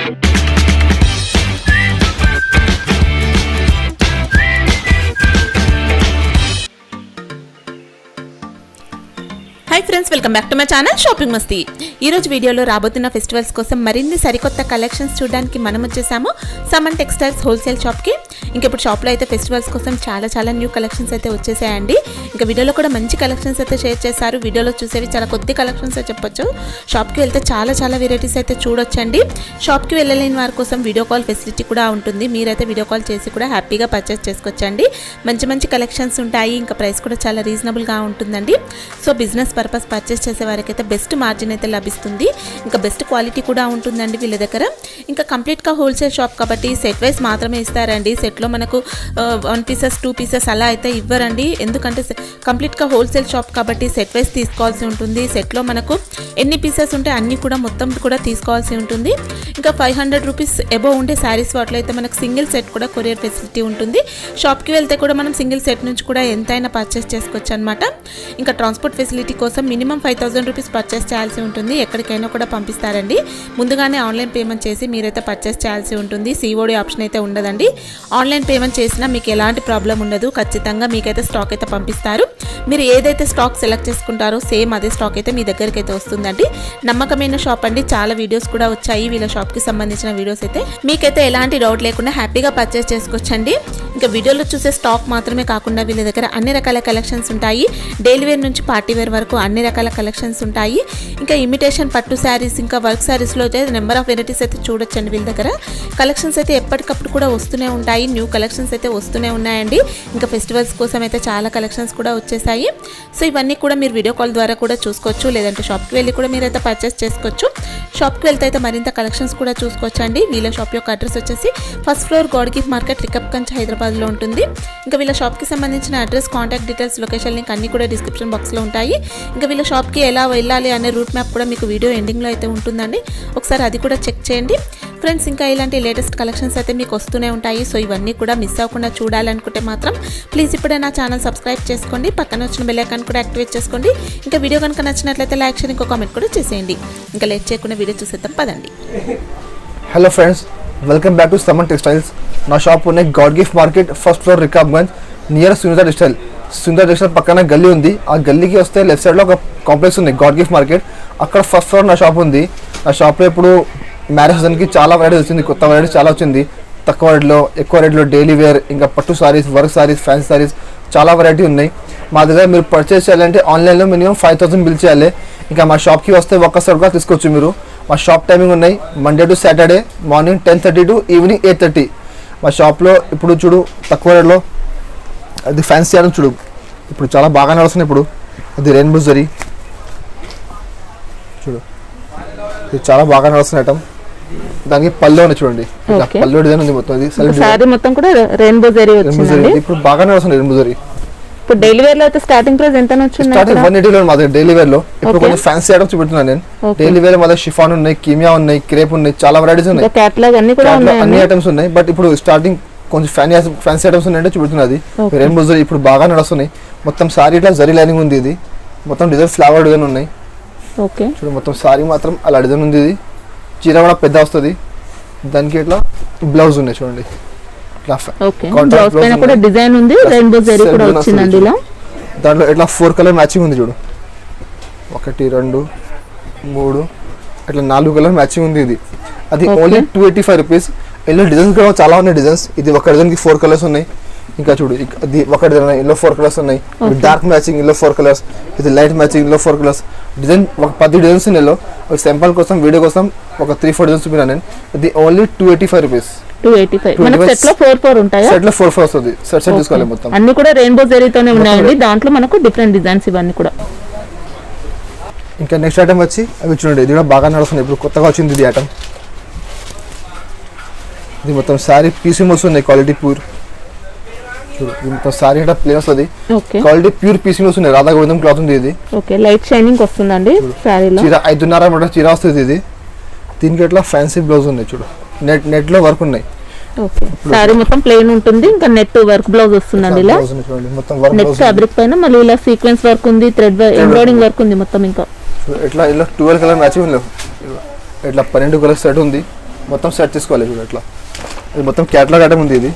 Hi friends, welcome back to my channel shopping Masti. ఈ రోజు వీడియోలో రాబోతున్న ఫెస్టివల్స్ కోసం మరిన్ని సరికొత్త కలెక్షన్స్ చూడడానికి మనం వచ్చేసాము సమన్ టెక్స్టైల్స్ హోల్సేల్ షాప్ కి। ఇంకా ఇప్పుడు షాప్ లో అయితే ఫెస్టివల్స్ కోసం చాలా న్యూ కలెక్షన్స్ అయితే వచ్చేసాయండి। ఇంకా వీడియోలో కూడా మంచి కలెక్షన్స్ అయితే షేర్ చేశారు। వీడియోలో చూసేవి చాలా కొద్ది కలెక్షన్స్ అయితే చెప్పొచ్చు। షాప్ కి వెళ్తే చాలా వెరైటీస్ అయితే చూడొచ్చండి। షాప్ కి వెళ్ళలేని వారి కోసం వీడియో కాల్ ఫెసిలిటీ కూడా ఉంటుంది। మీరైతే వీడియో కాల్ చేసి కూడా హ్యాపీగా పర్చేస్ చేసుకోవచ్చండి। మంచి కలెక్షన్స్ ఉంటాయి। ఇంకా ప్రైస్ కూడా చాలా రీజనబుల్ గా ఉంటుందండి। సో బిజినెస్ పర్పస్ పర్చేస్ చేసే వారికి అయితే బెస్ట్ మార్జిన్ అయితే లభిస్తుంది। ఇంకా బెస్ట్ క్వాలిటీ కూడా ఉంటుందండి వీళ్ళ దగ్గర। ఇంకా కంప్లీట్ గా హోల్సేల్ షాప్ కాబట్టి సెట్ వైస్ మాత్రమే ఇస్తారండి। సెట్ లో మనకు 1 పీసెస్ 2 పీసెస్ అలా అయితే ఇవ్వరండి। ఎందుకంటే కంప్లీట్ గా హోల్సేల్ షాప్ కాబట్టి సెట్ వైస్ తీసుకోవాల్సి ఉంటుంది। సెట్ లో మనకు ఎన్ని పీసెస్ ఉంటే అన్ని కూడా మొత్తం కూడా తీసుకోవాల్సి ఉంటుంది। ఇంకా 500 రూపీస్ అబోవ్ ఉండే శారీస్ వాటిలో అయితే మనకు సింగిల్ సెట్ కూడా కొరియర్ ఫెసిలిటీ ఉంటుంది। షాప్ కి వెళ్తే కూడా మనం సింగిల్ సెట్ నుంచి కూడా ఎంతైనా పర్చేస్ చేసుకోవచ్చు అన్నమాట। ఇంకా ట్రాన్స్పోర్ట్ ఫెసిలిటీ కోసం మినిమం 5000 రూపీస్ పర్చేస్ చేయాల్సి ఉంటుంది। ఎక్కడికైనా కూడా పంపిస్తారండి। ముందుగానే ఆన్లైన్ పేమెంట్ చేసి మీరైతే పర్చేస్ చేయాల్సి ఉంటుంది। సిఓడి ఆప్షన్ అయితే ఉండదండి। ఆన్లైన్ పేమెంట్ చేసినా మీకు ఎలాంటి ప్రాబ్లం ఉండదు। ఖచ్చితంగా మీకైతే స్టాక్ అయితే పంపిస్తారు। మీరు ఏదైతే స్టాక్ సెలెక్ట్ చేసుకుంటారో సేమ్ అదే స్టాక్ అయితే మీ దగ్గరికి అయితే వస్తుందండి। నమ్మకమైన షాప్ అండి। చాలా వీడియోస్ కూడా వచ్చాయి వీళ్ళ షాప్ కి సంబంధించిన వీడియోస్ అయితే। మీకైతే ఎలాంటి డౌట్ లేకుండా హ్యాపీగా పర్చేస్ చేసుకోవచ్చండి। ఇంకా వీడియోలో చూసే స్టాక్ మాత్రమే కాకుండా వీళ్ళ దగ్గర అన్ని రకాల కలెక్షన్స్ ఉంటాయి। డైలీ వేర్ నుంచి పార్టీ వేర్ వరకు అన్ని రకాల కలెక్షన్స్ ఉంటాయి। ఇంకా ఇమిటేషన్ పట్టు శారీస్ ఇంకా వర్క్ శారీస్లో అయితే నెంబర్ ఆఫ్ వెరైటీస్ అయితే చూడొచ్చండి వీళ్ళ దగ్గర। కలెక్షన్స్ అయితే ఎప్పటికప్పుడు కూడా వస్తూనే ఉంటాయి। న్యూ కలెక్షన్స్ అయితే వస్తూనే ఉన్నాయండి। ఇంకా ఫెస్టివల్స్ కోసం అయితే చాలా కలెక్షన్స్ కూడా వచ్చేసాయి। సో ఇవన్నీ కూడా మీరు వీడియో కాల్ ద్వారా కూడా చూసుకోవచ్చు, లేదంటే షాప్కి వెళ్ళి కూడా మీరైతే పర్చేస్ చేసుకోవచ్చు। షాప్కి వెళ్తే అయితే మరింత కలెక్షన్స్ కూడా చూసుకోవచ్చు అండి। వీళ్ళ షాప్ యొక్క అడ్రస్ వచ్చేసి first floor God gift market Rikabganj హైదరాబాద్లో ఉంటుంది। ఇంకా వీళ్ళ షాప్కి సంబంధించిన address, contact details, location link అన్నీ కూడా డిస్క్రిప్షన్ బాక్స్లో ఉంటాయి। ఇంకా వీళ్ళ షాప్కి ఎలా వెళ్ళాలి అనే రూట్ మ్యాప్ కూడా మీకు వీడియో ఎండింగ్లో అయితే ఉంటుందండి। ఒకసారి అది కూడా చెక్ చేయండి ఫ్రెండ్స్। ఇంకా ఇలాంటి లేటెస్ట్ కలెక్షన్స్ అయితే మీకు వస్తూనే ఉంటాయి। సో ఇవన్నీ కూడా మిస్ అవ్వకుండా చూడాలనుకుంటే మాత్రం ప్లీజ్ ఇప్పుడే నా ఛానల్ సబ్స్క్రైబ్ చేసుకోండి, పక్కన వచ్చిన బెల్ ఐకాన్ కూడా యాక్టివేట్ చేసుకోండి। ఇంకా వీడియో కనుక నచ్చినట్లయితే లైక్ చేయండి, ఇంకో కామెంట్ కూడా చేసేయండి। ఇంకా లేట్ చేయకుండా వీడియో చూసేద్దాం పదండి। Hello friends, welcome back to Saman textiles. నా షాప్ ఉన్నాయి god gift market first floor Rikabganj near Sunitha textile పక్కన గల్లీ ఉంది। ఆ గల్లీకి వస్తే లెఫ్ట్ సైడ్లో ఒక కాంప్లెక్స్ ఉంది గాడ్ గిఫ్ట్ మార్కెట్, అక్కడ ఫస్ట్ ఫ్లోర్ నా షాప్ ఉంది। నా షాప్లో ఇప్పుడు మ్యారేజ్ సీజన్కి చాలా వెరైటీస్ వచ్చింది, కొత్త వెరైటీస్ చాలా వచ్చింది। తక్కువ రేట్లో ఎక్కువ రేట్లో డైలీ వేర్ ఇంకా పట్టు సారీస్, వర్క్ సారీస్, ఫ్యాన్సీ సారీస్ చాలా వెరైటీ ఉన్నాయి మా దగ్గర। మీరు పర్చేస్ చేయాలంటే ఆన్లైన్లో మినిమం 5000 బిల్ చేయాలి। ఇంకా మా షాప్కి వస్తే ఒక్కసారి కూడా తీసుకోవచ్చు మీరు। మా షాప్ టైమింగ్ ఉన్నాయి Monday to Saturday morning 10:30 to evening 8:30। మా షాప్లో ఇప్పుడు చూడు తక్కువ రేట్లో అది ఫ్యాన్సీ ఐటమ్ చూడు, ఇప్పుడు చాలా బాగా నడుస్తున్నాయి। ఇప్పుడు అది రెయిన్బో జరీ చూడు, ఇది చాలా బాగా నడుస్తున్న ఐటమ్। దానికి పళ్ళు ఉన్నాయి చూడండి, పళ్ళు డిజైన్ ఉంది మొత్తం। ఇది సారీ మొత్తం కూడా రెయిన్బో జరీ వచ్చిందండి। ఇప్పుడు బాగా నడుస్తుంది రెయిన్బో జరీ। ఇప్పుడు డైలీ వేర్ లో అయితే స్టార్టింగ్ ప్రైస్ ఎంత వచ్చింది? స్టార్టింగ్ 180 లో మాది డైలీ వేర్ లో। ఇప్పుడు కొంచెం ఫ్యాన్సీ ఐటమ్స్ చూపెడుతున్నాను నేను। డైలీ వేర్ మాది షిఫాన్ ఉన్నాయి, కీమియా ఉన్నాయి, క్రేప్ ఉన్నాయి, చాలా వెరైటీస్ ఉన్నాయి। కేటలాగ్ అన్ని కూడా ఉన్నాయి, అన్ని ఐటమ్స్ ఉన్నాయి। బట్ ఇప్పుడు స్టార్టింగ్ కొంచెం ఫ్యాన్సీ ఐటమ్స్ ఉన్నాయంటే చూపెడుతున్నది రెయిన్బో జరీ ఇప్పుడు బాగా నడుస్తున్నాయి। మొత్తం సారీ ఇట్లా జరీ లైనింగ్ ఉంది, ఇది మొత్తం డిజైన్ ఫ్లవర్ డిజైన్ ఉన్నాయి। ఓకే చూడు మొత్తం సారీ మాత్రం అలా డిజైన్ ఉంది। ఇది చీర కూడా పెద్ద వస్తుంది, దానికి ఇట్లా బ్లౌజ్ ఉన్నాయి చూడండి। దాంట్లో ఇట్లా 4 కలర్ మ్యాచింగ్ ఉంది చూడు, 1 2 3 ఇట్లా 4 కలర్ మ్యాచింగ్ ఉంది। ఇది అది ఓన్లీ 285 రూపీస్। ఎల్లో డిజైన్స్ కూడా చాలా ఉన్నాయి డిజైన్స్। ఇది ఒక డిజైన్కి 4 కలర్స్ ఉన్నాయి। ఇంకా చూడు ఇది ఒక డిజైన్ ఎల్లో 4 కలర్స్ ఉన్నాయి, డార్క్ మ్యాచింగ్ ఎల్లో 4 కలర్స్, ఇది light matching yellow 4 colours. Design ఒక 10 డిజైన్స్ ఉన్నాయి ఎల్లో। ఒక సింపుల్ కోసం వీడియో కోసం ఒక 3-4 డిజైన్స్ చూపినా నేను। ఇది ఓన్లీ 285 రూపీస్। 285 మనకి సెట్ లో 4 ఉంటాయా? సెట్ లో 4 వస్తుంది, సెట్ తీసుకోవాలి మొత్తం। అన్ని కూడా రెయిన్బో జరీతోనే ఉన్నాయండి, దాంట్లో మనకు డిఫరెంట్ డిజైన్స్ ఇవన్నీ కూడా। ఇంకా నెక్స్ట్ ఐటమ్ వచ్చి అవి చూడండి, ఇది కూడా బాగా నడుస్తుంది, ఇప్పుడు కొత్తగా వచ్చింది ఇది ఐటమ్। ఇది మొత్తం సారీ పీస్ వస్తుంది, క్వాలిటీ ప్యూర్ చూడు। ఇది మొత్తం సారీ అంటే ప్లేన్ వస్తుంది, క్వాలిటీ ప్యూర్ పీస్ వస్తుంది, రాధా గోవిందం క్లాత్ ఉంది ఇది। ఓకే లైట్ షైనింగ్ వస్తుందండి సారీలో। చీర 5.5 మీటర్ చీర వస్తుంది ఇది। దీనికి ఇట్లా ఫ్యాన్సీ బ్లౌజ్ ఉన్నాయి చూడు, నెట్ లో వర్క్ ఉన్నాయి। ఓకే సారీ మొత్తం ప్లేన్ ఉంటుంది, ఇంకా నెట్ వర్క్ బ్లౌజ్ వస్తుందండి ఇలా మొత్తం వర్క్ నెట్ ఫ్యాబ్రిక్ పైన మళ్ళీ ఇలా సీక్వెన్స్ వర్క్ ఉంది, థ్రెడ్ ఎంబ్రాయిడింగ్ వర్క్ ఉంది మొత్తం। ఇంకా ఇట్లా ఇలా 12 కలర్ మ్యాచింగ్ ఉంది, ఇట్లా 12 కలర్ సెట్ ఉంది। మొత్తం సెట్ తీసుకోవాలి చూడు ఇట్లా. ఇది మొత్తం క్యాటలాగ్ ఐటమ్ ఉంది. ఇది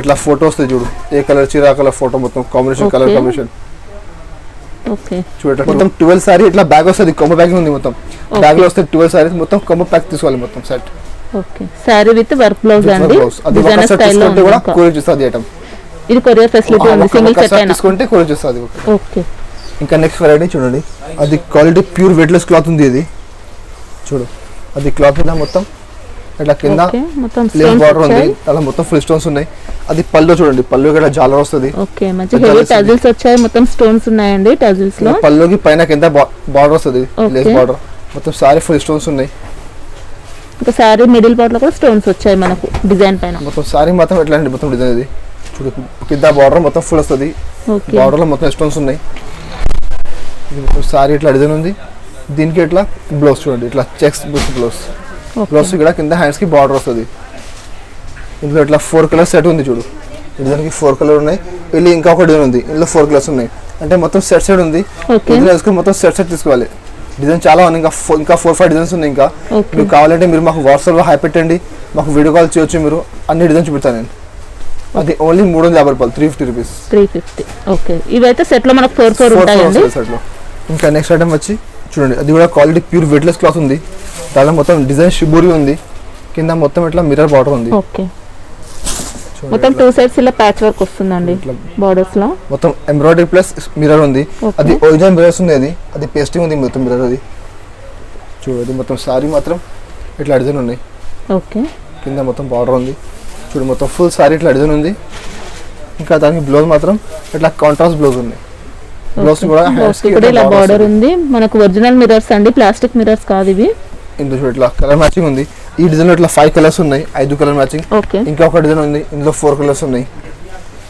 ఇట్లా ఫోటో వస్తుంది చూడు, ఏ కలర్ చీర ఆ కలర్ ఫోటో మొత్తం కాంబినేషన్, కలర్ కాంబినేషన్. ఓకే చూడ మొత్తం 12 సారీ ఇట్లా బ్యాగ్ వస్తుంది, కొమ్మ బ్యాగ్ ఉంది మొత్తం. బ్యాగ్ లో వస్తే 12 సారీస్ మొత్తం కొమ్మ ప్యాక్ తీసుకోవాలి మొత్తం set. Okay sorry with work blouse అండి. అది ఒక సెట్ తీసుకుంటే కూడా కొరియర్ చేస్తుంది ఐటమ్. ఇది కొరియర్ ఫెసిలిటీ ఉంది, సింగిల్ సెట్ అయినా తీసుకుంటే కొరియర్ చేస్తుంది. ఓకే. ఇంకా నెక్స్ట్ వెరైటీ చూడండి, అది క్వాలిటీ ప్యూర్ వెయిట్లెస్ క్లాత్ ఉంది. ఇది చూడు, అది క్లాత్ మీద మొత్తం ఇట్లా కింద లేస్ బార్డర్ ఉంది, అలా మొత్తం ఫుల్ స్టోన్స్ ఉన్నాయి. అది పళ్ళు చూడండి, పళ్ళు ఇక్కడ జాలర్ వస్తుంది. ఓకే, మంచి హెవీ టజిల్స్ వచ్చాయి, మొత్తం స్టోన్స్ ఉన్నాయండి టజిల్స్ లో. పళ్ళుకి పైన కింద బార్డర్ వస్తుంది, లేస్ బార్డర్. మొత్తం సారీ ఫుల్ స్టోన్స్ ఉన్నాయి. ఇంకా సారీ మిడిల్ పార్ట్ లో కూడా స్టోన్స్ వచ్చాయి మనకు డిజైన్ పైన. మొత్తం సారీ మాత్రం ఎట్లా అండి, మొత్తం డిజైన్ ఇది చూడు, కింద బార్డర్ మొత్తం ఫుల్ వస్తుంది. బార్డర్ లో మొత్తం స్టోన్స్ ఉన్నాయి. ఇది మొత్తం సారీ ఇట్లా డిజైన్ ఉంది. దీనికి ఇట్లా బ్లౌజ్ చూడండి, ఇట్లా చెక్స్ బ్లౌజ్. బ్లౌజ్ ఇక్కడ కింద హ్యాండ్స్ కి బార్డర్ వస్తుంది. ఇందులో ఇట్లా 4 కలర్ సెట్ ఉంది చూడు, డిజైన్కి 4 కలర్ ఉన్నాయి. ಇಲ್ಲಿ ఇంకా ఒక డిజైన్ ఉంది, ఇందులో 4 కలర్స్ ఉన్నాయి. అంటే మొత్తం సెట్ ఉంది. ఇందులో వేసుకుని మొత్తం సెట్ తీసుకోవాలి. డిజైన్ చాలా ఉంది, ఇంకా 4-5 డిజైన్స్ ఉన్నాయి. ఇంకా మీకు కావాలంటే మీరు మాకు వాట్సాప్లో హాయ్ పెట్టండి, మాకు వీడియో కాల్ చేయొచ్చు. మీరు అన్ని డిజైన్ చూపిస్తాను నేను. అది ఓన్లీ 350 రూపాయలు, 350 రూపీస్. 350. ఓకే, ఇవైతే సెట్ లో మనకు 4 ఉంటాయండి సెట్ లో. ఇంకా నెక్స్ట్ ఐటమ్ వచ్చి చూడండి, అది కూడా క్వాలిటీ ప్యూర్ వెయిట్లెస్ క్లాత్ ఉంది. దానిలో మొత్తం డిజైన్ షిబూరి ఉంది, కింద మొత్తం ఇట్లా మిర్రర్ బార్డర్ ఉంది. ఓకే, మొత్తం 2 సైడ్స్ ఇలా ప్యాచ్ వర్క్ వస్తుందండి బోర్డర్స్ లో. మొత్తం ఎంబ్రాయిడరీ ప్లస్ మిర్రర్ ఉంది. అది ఒరిజినల్ మిర్రర్స్ ఉంది. అది పేస్టింగ్ ఉంది మొత్తం మిర్రర్. అది చూడండి, మొత్తం సారీ మాత్రం ఇట్లా డిజైన్ ఉన్నాయి. ఓకే, కింద మొత్తం బార్డర్ ఉంది చూడు, మొత్తం ఫుల్ సారీ ఇట్లా డిజైన్ ఉంది. ఇంకా దానికి బ్లౌజ్ మాత్రం ఇట్లా కాంట్రాస్ట్ బ్లౌజ్ ఉంది. బ్లౌజ్ కూడా ఇలా బార్డర్ ఉంది. మనకు ఒరిజినల్ మిర్రర్స్ అండి, ప్లాస్టిక్ మిర్రర్స్ కాదు ఇవి. ఇందులో చూడు ఇట్లా కలర్ మ్యాచింగ్ ఉంది. ఈ డిజైన్ లో ఇట్లా 5 కలర్స్ ఉన్నాయి, 5 కలర్ మ్యాచింగ్. ఇంకా ఒక డిజైన్ ఉంది, ఇందులో 4 కలర్స్ ఉన్నాయి.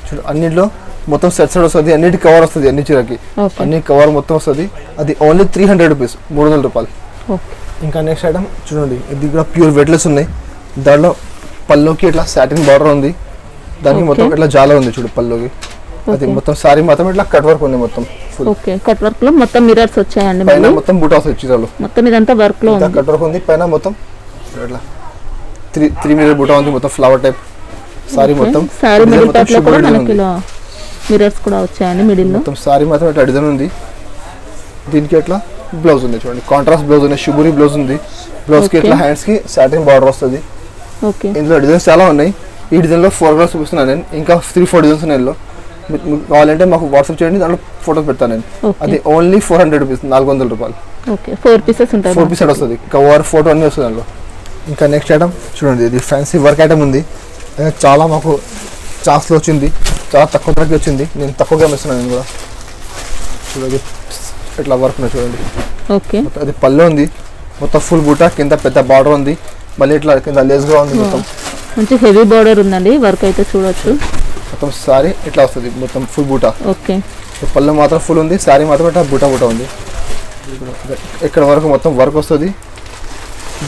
చూడు, అన్నిట్లో మొత్తం సెట్ వస్తుంది, అన్నిటి కవర్ వస్తుంది, అన్ని చీరకి అన్ని కవర్ మొత్తం వస్తుంది. అది ఓన్లీ 300 రూపీస్, 300 రూపాయలు. ఇంకా నెక్స్ట్ ఐటమ్ చూడండి, ఇది కూడా ప్యూర్ వెయిట్లెస్ ఉన్నాయి. దాంట్లో పల్లోకి ఇట్లా సాటిన్ బార్డర్ ఉంది, దానికి మొత్తం ఇట్లా జాల ఉంది చూడు పల్లోకి. అది మొత్తం సారీ మాత్రం ఇట్లా కట్ వర్క్ ఉంది మొత్తం ఫుల్. ఓకే, కట్ వర్క్ లో మొత్తం మిర్రర్స్ వచ్చాయండి. పైన మొత్తం బూటా వస్తుంది చీరలో, మొత్తం ఇదంతా వర్క్ లో ఉంది, కట్ వర్క్ ఉంది. పైన మొత్తం ఇట్లా 3 మిర్రర్ బూటా ఉంది, మొత్తం ఫ్లవర్ టైప్ సారీ. మొత్తం సారీ మిడిల్ పార్ట్ లో కూడా మనకి ఇలా మిర్రర్స్ కూడా వచ్చాయండి మిడిల్ లో. మొత్తం సారీ మాత్రం ఇట్లా డిజైన్ ఉంది. దీనికి ఇట్లా బ్లౌజ్ ఉంది చూడండి, కాంట్రాస్ట్ బ్లౌజ్ ఉంది, షిబూరి బ్లౌజ్ ఉంది. బ్లౌజ్ కి ఇట్లా హ్యాండ్స్ కి సాటిన్ బార్డర్ వస్తుంది. ఓకే, ఇందులో డిజైన్స్ చాలా ఉన్నాయి. ఈ డిజైన్ లో 4 కలర్స్ చూపిస్తున్నాను నేను, ఇంకా 3-4 డిజైన్స్ ఉన్నాయి. ఇందులో కావాలంటే మాకు వాట్సాప్ చేయండి, దాంట్లో ఫోటోస్ పెడతాను నేను. అది ఓన్లీ 400 రూపీస్, 400 రూపాయలు. ఓకే, 4 పీసెస్ ఉంటాయి, 4 పీసెస్ వస్తుంది, కవర్ ఫోటో అన్ని వస్తుంది దాంట్లో. ఇంకా నెక్స్ట్ ఐటమ్ చూడండి, ఇది ఫ్యాన్సీ వర్క్ ఐటమ్ ఉంది. చాలా మాకు ఛాన్స్లో వచ్చింది, చాలా తక్కువ ధరకి వచ్చింది. నేను తక్కువగా ఇస్తున్నాను నేను కూడా. చూడండి ఇట్లా వర్క్ ఉంది చూడండి. ఓకే, అది పళ్ళు ఉంది, మొత్తం ఫుల్ బూటా, కింద పెద్ద బార్డర్ ఉంది, మళ్ళీ ఇట్లా కింద లేస్గా ఉంది. మొత్తం మంచి హెవీ బార్డర్ ఉందండి, వర్క్ అయితే చూడొచ్చు. మొత్తం సారీ ఇట్లా వస్తుంది, మొత్తం ఫుల్ బూటా. ఓకే, పళ్ళు మాత్రం ఫుల్ ఉంది, సారీ మాత్రం ఇట్లా బూటా ఉంది. ఇక్కడ వరకు మొత్తం వర్క్ వస్తుంది.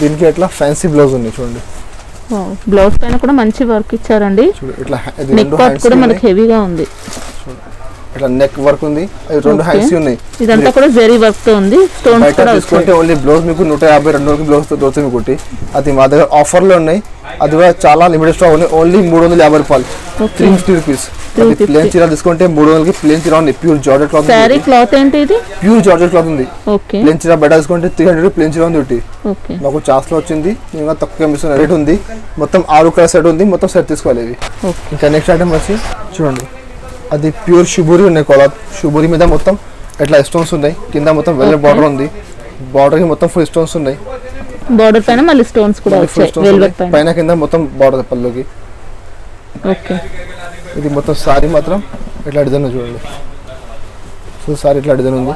దీనికి ఇట్లా ఫ్యాన్సీ బ్లౌజ్ ఉంది చూడండి. బ్లౌజ్ పైన కూడా మంచి వర్క్ ఇచ్చారండి. ఇట్లా నెక్ పార్ట్ కూడా మనకి హెవీగా ఉంది, ఇట్లా నెక్ వర్క్ ఉంది. అది 2 హ్యాండ్స్ ఉన్నాయి. ఇదంతా కూడా జరీ వర్క్ తో ఉంది. స్టోన్స్ కూడా తీసుకుంటే ఓన్లీ బ్లౌజ్ మీకు 150-200 బ్లౌజ్ దొరుకుతుంది మీకు. అది మా దగ్గర ఆఫర్ లో ఉన్నాయి. అది కూడా చాలా లిమిటెడ్ స్టాక్ ఉంది, ఓన్లీ 350 రూపాయలు, 350 రూపీస్. ప్లేన్ చీర తీసుకుంటే 300కి ప్లేన్ చీర ఉంది, pure georgette cloth. Sorry cloth ఏంటి ఇది? ప్యూర్ జార్జెట్ క్లాత్ ఉంది. ఓకే, ప్లేన్ చీర బయట తీసుకుంటే 300 ప్లేన్ చీర ఉంది. ఓకే, మాకు ఛాన్స్ లో వచ్చింది, ఇంకా తక్కువ మిషన్ రేట్ ఉంది. మొత్తం 6 కలర్ సెట్ ఉంది, మొత్తం సెట్ తీసుకోవాలి ఇది. ఇంకా నెక్స్ట్ ఐటమ్ వచ్చి చూడండి, అది ప్యూర్ షిబూరి ఉన్నాయి క్లాత్. షిబూరి మీద మొత్తం ఇట్లా స్టోన్స్ ఉన్నాయి, కింద మొత్తం వెల్వెట్ బార్డర్ ఉంది. బార్డర్ కి మొత్తం ఫుల్ స్టోన్స్ ఉన్నాయి. బార్డర్ పైన మళ్ళీ స్టోన్స్ కూడా వచ్చాయి, వెల్వెట్ పైన కింద మొత్తం బార్డర్ పల్లోకి. ఓకే, ఇది మొత్తం సారీ మాత్రం ఇట్లా డిజైన్ చూడండి, ఫుల్ సారీ ఇట్లా డిజైన్ ఉంది.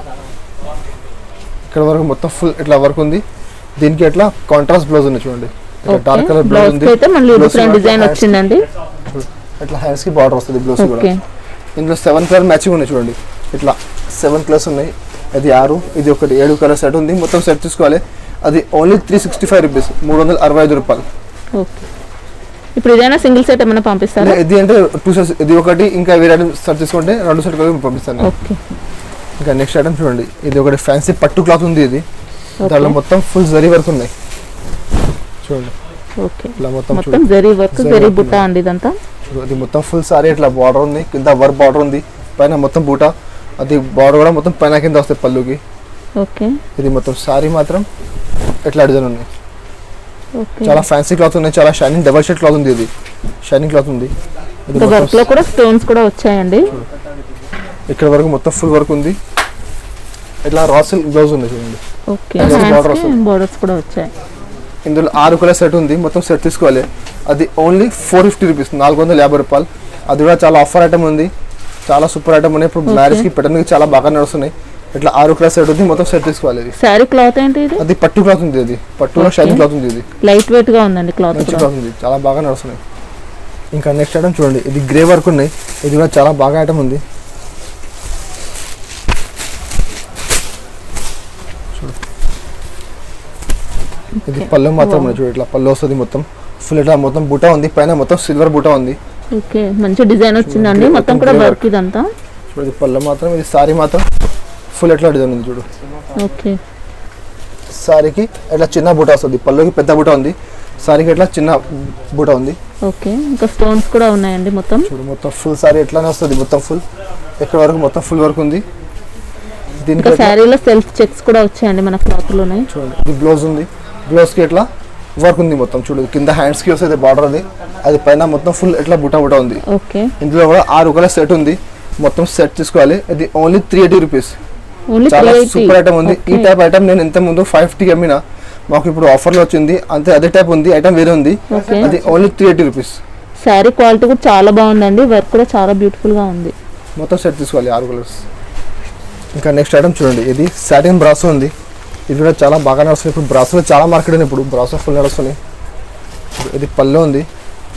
ఇక్కడ వరకు మొత్తం ఫుల్ ఇట్లా వర్క్ ఉంది. దీనికి ఇట్లా కాంట్రాస్ట్ బ్లౌజ్ ఉంది చూడండి, డార్క్ కలర్ బ్లౌజ్ ఉంది. డిజైన్ వచ్చిందండి, ఇట్లా హ్యాండ్స్ కి బార్డర్ వస్తుంది బ్లౌజ్ కూడా. ఇందులో 7 కలర్ మ్యాచింగ్ ఉన్నాయి చూడండి, ఇట్లా 7 కలర్స్ ఉన్నాయి. అది 6, ఇది ఒకటి 7 కలర్ సెట్ ఉంది. మొత్తం సెట్ తీసుకోవాలి. అది ఓన్లీ 365 రూపీస్, 365 రూపాయలు. ఓకే, ఇప్పుడు ఇదైనా సింగిల్ సెట్ ఏమైనా పంపిస్తారా? ఇది అంటే 2 సెట్స్, ఇది ఒకటి ఇంకా వేరే సెట్ తీసుకుంటే 2 సెట్ కలిపి పంపిస్తాను. ఓకే, ఇంకా నెక్స్ట్ ఐటమ్ చూడండి, ఇది ఒకటి ఫ్యాన్సీ పట్టు క్లాత్ ఉంది. ఇది దాంట్లో మొత్తం ఫుల్ జరీ వర్క్ ఉన్నాయి చూడండి. ఓకే ఇట్లా మొత్తం మొత్తం జరీ వర్క్ జరీ బుట్ట అండి ఇదంతా. అది మొత్తం ఫుల్ సారీ ఇట్లా బార్డర్ ఉంది, కింద వర్క్ బార్డర్ ఉంది, పైన మొత్తం బూట. అది బార్డర్ కూడా మొత్తం పైన కింద వస్తాయి పళ్ళుకి. ఓకే ఇది మొత్తం సారీ మాత్రం ఎట్లా డిజైన్ ఉంది. ఓకే చాలా ఫ్యాన్సీ క్లాత్ ఉన్నాయి, చాలా షైనింగ్ డబల్ షేడ్ క్లాత్ ఉంది. ఇది షైనింగ్ క్లాత్ ఉంది. ఇది వర్క్ లో కూడా స్టోన్స్ కూడా వచ్చాయండి. ఇక్కడ వరకు మొత్తం ఫుల్ వర్క్ ఉంది. ఇట్లా రా సిల్క్ బ్లౌజ్ ఉంది చూడండి. ఓకే బోర్డర్స్ కూడా వచ్చాయి. ఇందులో 6 కలర్ సెట్ ఉంది, మొత్తం సెట్ తీసుకోవాలి. అది ఓన్లీ 450 రూపీస్, 450 రూపాయలు. అది కూడా చాలా ఆఫర్ ఐటమ్ ఉంది, చాలా సూపర్ ఐటమ్ ఉన్నాయి. ఇప్పుడు మ్యారేజ్ కి పెట్టడానికి చాలా బాగా నడుస్తున్నాయి. ఇట్లా 6 కలర్ సెట్ ఉంది, మొత్తం సెట్ తీసుకోవాలి. ఇది సారీ క్లాత్ ఏంటి ఇది? అది పట్టు క్లాత్ ఉంది, అది పట్టులో షైనింగ్ క్లాత్ ఉంది. ఇది లైట్ వెయిట్ గా ఉందండి క్లాత్, మంచి క్లాత్ ఉంది, చాలా బాగా నడుస్తున్నాయి. ఇంకా నెక్స్ట్ ఐటమ్ చూడండి, ఇది గ్రే వర్క్ ఉన్నాయి. ఇది కూడా చాలా బాగా ఐటమ్ ఉంది. ఇది పళ్ళు మాత్రం చూడు, ఇట్లా పళ్ళు వస్తుంది మొత్తం ఫుల్. ఇట్లా మొత్తం బూటా ఉంది, పైన మొత్తం సిల్వర్ బూటా ఉంది. ఓకే మంచి డిజైన్ వచ్చిందండి, మొత్తం కూడా వర్క్ ఇదంతా. చూడు ఇది పళ్ళు మాత్రం, ఇది సారీ మాత్రం ఫుల్ ఎట్లా డిజైన్ ఉంది చూడు. ఓకే సారీకి ఇట్లా చిన్న బూటా వస్తుంది, పళ్ళుకి పెద్ద బూటా ఉంది, సారీకి ఇట్లా చిన్న బూటా ఉంది. ఓకే ఇంకా స్టోన్స్ కూడా ఉన్నాయండి మొత్తం. చూడు మొత్తం ఫుల్ సారీ ఎట్లానే వస్తుంది, మొత్తం ఫుల్ ఎక్కడ వరకు మొత్తం ఫుల్ వర్క్ ఉంది. దీనికి సారీలో సెల్ఫ్ చెక్స్ కూడా వచ్చాయండి మన క్లాత్ లోనే. చూడండి ఇది బ్లౌజ్ ఉంది, బ్లౌజ్ కి ఇట్లా వర్క్ ఉంది మొత్తం. చూడు కింద హ్యాండ్స్ కి వస్తుంది బార్డర్, అది పైన మొత్తం ఫుల్ ఇట్లా బుటా బుటా ఉంది. ఓకే ఇందులో కూడా 6 కలర్ సెట్ ఉంది, మొత్తం సెట్ తీసుకోవాలి. ఇది ఓన్లీ 380 రూపీస్, చాలా సూపర్ ఐటమ్ ఉంది. ఈ టైప్ ఐటమ్ నేను ఇంత ముందు 550 అమ్మినా, మాకు ఇప్పుడు ఆఫర్ లో వచ్చింది. అంతే అదే టైప్ ఉంది, ఐటమ్ వేరే ఉంది. అది ఓన్లీ 380 రూపీస్. సారీ క్వాలిటీ కూడా చాలా బాగుందండి, వర్క్ కూడా చాలా బ్యూటిఫుల్ గా ఉంది. మొత్తం సెట్ తీసుకోవాలి 6 కలర్స్. ఇంకా నెక్స్ట్ ఐటమ్ చూడండి, ఇది సాటిన్ బ్రాసో ఉంది. ఇది కూడా చాలా బాగా నడుస్తుంది. ఇప్పుడు బ్రాసోలో చాలా మార్కెట్ ఉంది, ఇప్పుడు బ్రాసో ఫుల్ నడుస్తుంది. ఇది పళ్ళు ఉంది.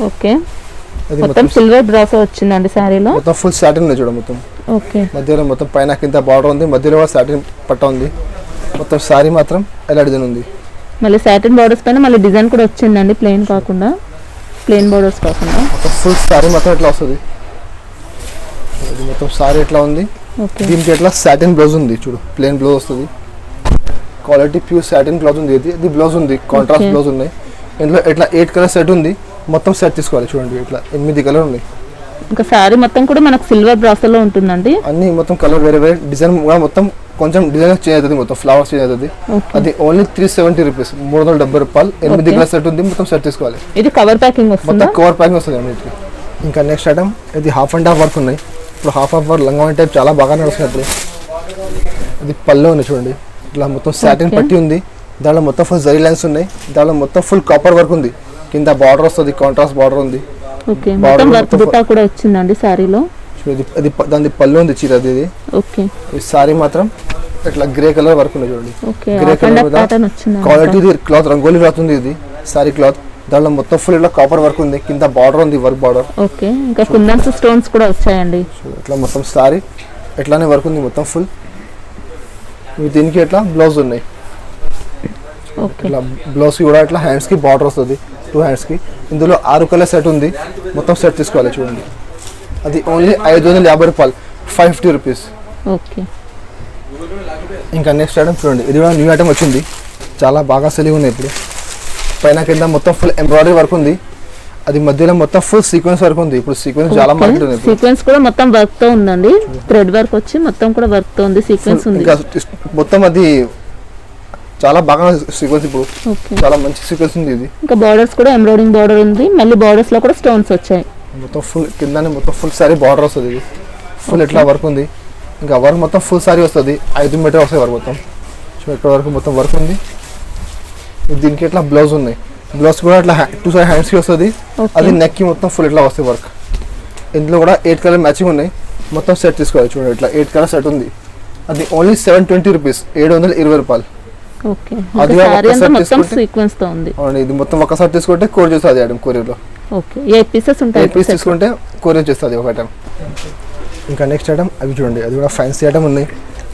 ఓకే మొత్తం సిల్వర్ బ్రాసో వచ్చిందండి సారీలో, మొత్తం ఫుల్ సాటిన్ ఉంది చూడ మొత్తం. ఓకే మధ్యలో మొత్తం పైన కింద బార్డర్ ఉంది, మధ్యలో కూడా సాటిన్ పట్ట ఉంది. మొత్తం సారీ మాత్రం ఎలా డిజైన్ ఉంది. మళ్ళీ సాటిన్ బార్డర్స్ పైన మళ్ళీ డిజైన్ కూడా వచ్చిందండి, ప్లెయిన్ కాకుండా, ప్లెయిన్ బార్డర్స్ కాకుండా మొత్తం ఫుల్ సారీ మొత్తం ఎట్లా వస్తుంది. ఇది మొత్తం సారీ ఎట్లా ఉంది. దీనికి ఎట్లా సాటిన్ బ్లౌజ్ ఉంది చూడు, ప్లెయిన్ బ్లౌజ్ వస్తుంది. క్వాలిటీ ప్యూర్ సాటిన్ క్లాత్ ఉంది. ఇది బ్లౌజ్ ఉంది, కాంట్రాస్ట్ బ్లౌజ్ ఉన్నాయి. ఇందులో ఇట్లా 8 కలర్ సెట్ ఉంది, మొత్తం సెట్ తీసుకోవాలి. చూడండి ఇట్లా 8 కలర్ ఉన్నాయి. ఇంకా సారీ మొత్తం కూడా మనకు సిల్వర్ బ్రాసోలో ఉంటుందండి. అన్ని మొత్తం కలర్ వేరే వేరే, డిజైన్ కూడా మొత్తం కొంచెం డిజైన్ చేంజ్ అవుతుంది, మొత్తం ఫ్లవర్స్ చేంజ్ అవుతుంది. అది ఓన్లీ 370 రూపీస్, 370 రూపాయలు. 8 కలర్ సెట్ ఉంది, మొత్తం సెట్ తీసుకోవాలి. ఇది కవర్ ప్యాకింగ్ వస్తుంది, మొత్తం కవర్ ప్యాకింగ్ వస్తుంది అన్నిటికి. ఇంకా నెక్స్ట్ ఐటమ్, ఇది హాఫ్ అండ్ హాఫ్ వర్క్ ఉన్నాయి. ఇప్పుడు హాఫ్ వర్క్ లంగా టైప్ చాలా బాగా నడుస్తున్నప్పుడు. ఇది పళ్ళు ఉంది చూడండి, ఇట్లా మొత్తం సాటిన్ పట్టి ఉంది. దాంట్లో మొత్తం ఫుల్ జరీ లైన్స్ ఉన్నాయి. దాంట్లో మొత్తం ఫుల్ కాపర్ వర్క్ ఉంది. కింద బార్డర్ వస్తుంది, కాంట్రాస్ట్ బార్డర్ ఉంది. ఓకే మొత్తం వర్క్ బుట్ట కూడా వచ్చిందండి సారీలో. ఇది దాని పళ్ళు ఉంది చీర. ఇది ఓకే ఈ సారీ మాత్రం ఇట్లా గ్రే కలర్ వర్క్ ఉంది చూడండి. ఓకే గ్రే కలర్ ప్యాటర్న్ వచ్చింది. క్వాలిటీ క్లాత్ రంగోలీ క్లాత్ ఉంది. ఇది సారీ క్లాత్. దాంట్లో మొత్తం ఫుల్ ఇట్లా కాపర్ వర్క్ ఉంది, కింద బార్డర్ ఉంది, వర్క్ బార్డర్. ఓకే ఇంకా కుందన్స్ స్టోన్స్ కూడా వచ్చాయండి. ఇట్లా మొత్తం సారీ ఇట్లానే వర్క్ ఉంది మొత్తం ఫుల్. దీనికి ఇట్లా బ్లౌజ్ ఉన్నాయి. ఇట్లా బ్లౌజ్ కూడా ఇట్లా హ్యాండ్స్ కి బార్డర్ వస్తుంది, 2 హ్యాండ్స్ కి. ఇందులో 6 కలర్ సెట్ ఉంది, మొత్తం సెట్ తీసుకోవాలి. చూడండి అది ఓన్లీ 550 రూపాయలు, 550 రూపీస్. ఓకే ఇంకా నెక్స్ట్ ఐటమ్ చూడండి, ఇది కూడా న్యూ ఐటమ్ వచ్చింది, చాలా బాగా సెలింగ్ ఉంది. ఇప్పుడు పైన కింద మొత్తం ఫుల్ ఎంబ్రాయిడరీ వర్క్ ఉంది. అది మధ్యలో మొత్తం ఫుల్ సీక్వెన్స్ వర్క్ ఉంది. ఇప్పుడు సీక్వెన్స్ చాలా మార్కెట్ ఉంది. సీక్వెన్స్ కూడా మొత్తం వర్క్ తో ఉందండి, థ్రెడ్ వర్క్ వచ్చి మొత్తం కూడా వర్క్ తో ఉంది, సీక్వెన్స్ ఉంది. ఇంకా మొత్తం అది చాలా బాగా సీక్వెన్స్, ఇప్పుడు చాలా మంచి సీక్వెన్స్ ఉంది. ఇది ఇంకా బార్డర్స్ కూడా ఎంబ్రాయిడింగ్ బార్డర్ ఉంది, మళ్ళీ బార్డర్స్ లో కూడా స్టోన్స్ వచ్చాయి. మొత్తం ఫుల్ కిందనే మొత్తం ఫుల్ సారీ బార్డర్ వస్తుంది. ఇది ఫుల్ ఎట్లా వర్క్ ఉంది. ఇంకా వర్క్ మొత్తం ఫుల్ సారీ వస్తుంది, 5 మీటర్ వస్తాయి వర్క్ మొత్తం. సో ఇక్కడ వరకు మొత్తం వర్క్ ఉంది. దీనికి ఇట్లా బ్లౌజ్ ఉన్నాయి. బ్లౌజ్ కూడా ఇట్లా 2 సైడ్ హ్యాండ్స్ కి వస్తుంది. అది నెక్ కి మొత్తం ఫుల్ ఇట్లా వస్తాయి వర్క్. ఇందులో కూడా 8 కలర్ మ్యాచింగ్ ఉన్నాయి, మొత్తం సెట్ తీసుకోవాలి. చూడండి ఇట్లా 8 కలర్ సెట్ ఉంది. అది ఓన్లీ 720 రూపీస్, 720 రూపాయలు. ఓకే అది మొత్తం సీక్వెన్స్ తో ఉంది. అవునండి, ఇది మొత్తం ఒకసారి తీసుకుంటే కోరియర్ చేస్తుంది ఐటమ్, కొరియర్ లో. ఓకే 8 పీసెస్ ఉంటాయి. 8 పీస్ తీసుకుంటే కొరియర్ చేస్తుంది ఒక ఐటమ్. ఇంకా నెక్స్ట్ ఐటమ్ అవి చూడండి, అది కూడా ఫ్యాన్సీ ఐటమ్ ఉన్నాయి.